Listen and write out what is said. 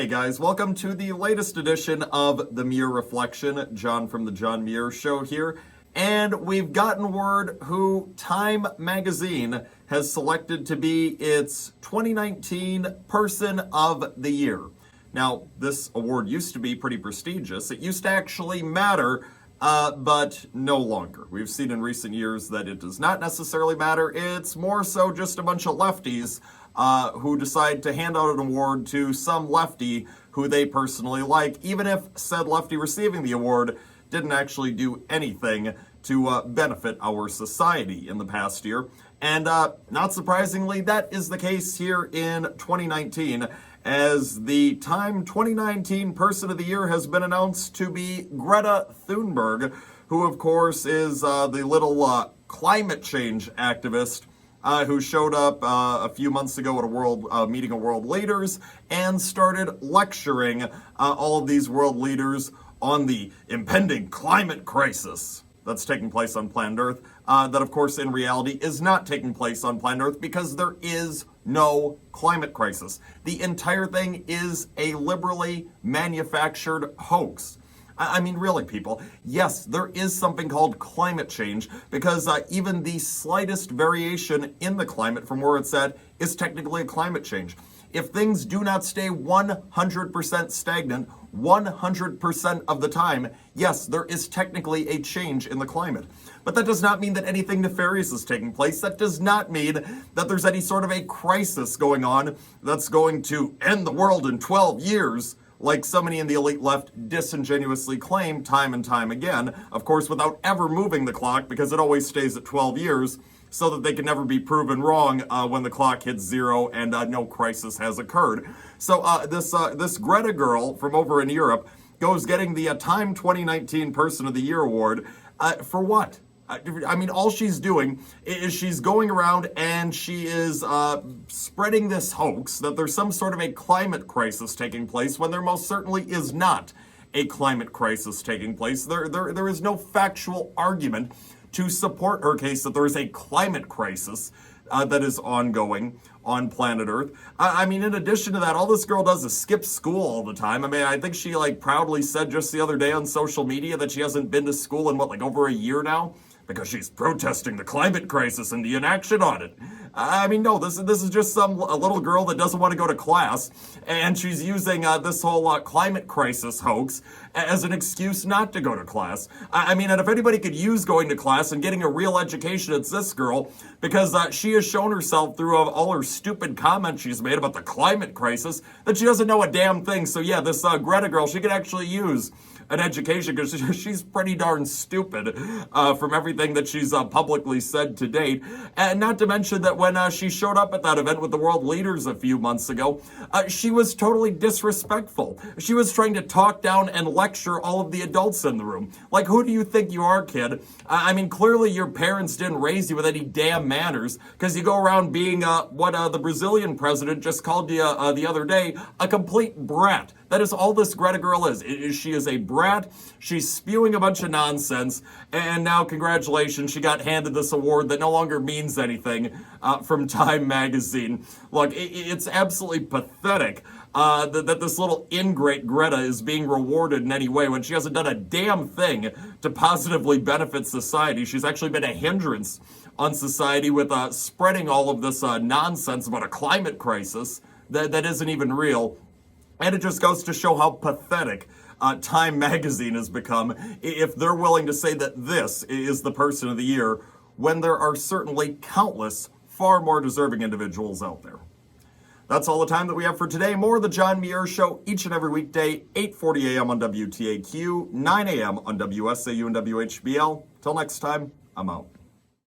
Hey guys, welcome to the latest edition of the Muir Reflection. John from the John Muir Show here. And we've gotten word who Time magazine has selected to be its 2019 Person of the Year. Now, this award used to be pretty prestigious. It used to actually matter, but no longer. We've seen in recent years that it does not necessarily matter. It's more so just a bunch of lefties who decide to hand out an award to some lefty who they personally like, even if said lefty receiving the award didn't actually do anything to benefit our society in the past year. And not surprisingly, that is the case here in 2019, as the Time 2019 Person of the Year has been announced to be Greta Thunberg, who of course is the little climate change activist who showed up a few months ago at a world meeting of world leaders and started lecturing all of these world leaders on the impending climate crisis that's taking place on planet Earth, that of course in reality is not taking place on planet Earth because there is no climate crisis. The entire thing is a liberally manufactured hoax. I mean, really, people, yes, there is something called climate change because even the slightest variation in the climate from where it's at is technically a climate change. If things do not stay 100% stagnant 100% of the time, yes, there is technically a change in the climate. But that does not mean that anything nefarious is taking place. That does not mean that there's any sort of a crisis going on that's going to end the world in 12 years. Like so many in the elite left disingenuously claim time and time again, of course without ever moving the clock because it always stays at 12 years so that they can never be proven wrong when the clock hits zero and no crisis has occurred. So this Greta girl from over in Europe goes getting the Time 2019 Person of the Year award for what? I mean, all she's doing is she's going around and she is spreading this hoax that there's some sort of a climate crisis taking place when there most certainly is not a climate crisis taking place. There is no factual argument to support her case that there is a climate crisis that is ongoing on planet Earth. I mean, in addition to that, all this girl does is skip school all the time. I mean, I think she proudly said just the other day on social media that she hasn't been to school in over a year now, because she's protesting the climate crisis and the inaction on it. I mean, no, this is just a little girl that doesn't want to go to class, and she's using this whole climate crisis hoax as an excuse not to go to class. I mean, and if anybody could use going to class and getting a real education, it's this girl, because she has shown herself through all her stupid comments she's made about the climate crisis that she doesn't know a damn thing. So yeah, this Greta girl, she could actually use an education because she's pretty darn stupid from everything that she's publicly said to date. And not to mention that when she showed up at that event with the world leaders a few months ago, she was totally disrespectful. She was trying to talk down and lecture all of the adults in the room. Like, who do you think you are, kid? I mean, clearly your parents didn't raise you with any damn manners because you go around being what the Brazilian president just called you the other day, a complete brat. That is all this Greta girl is. She is a brat. She's spewing a bunch of nonsense. And now, congratulations, she got handed this award that no longer means anything from Time magazine. Look, it's absolutely pathetic that this little ingrate Greta is being rewarded in any way when she hasn't done a damn thing to positively benefit society. She's actually been a hindrance on society with spreading all of this nonsense about a climate crisis that isn't even real. And it just goes to show how pathetic Time magazine has become if they're willing to say that this is the Person of the Year when there are certainly countless far more deserving individuals out there. That's all the time that we have for today. More of the John Muir Show each and every weekday, 8:40 a.m. on WTAQ, 9 a.m. on WSAU and WHBL. Till next time, I'm out.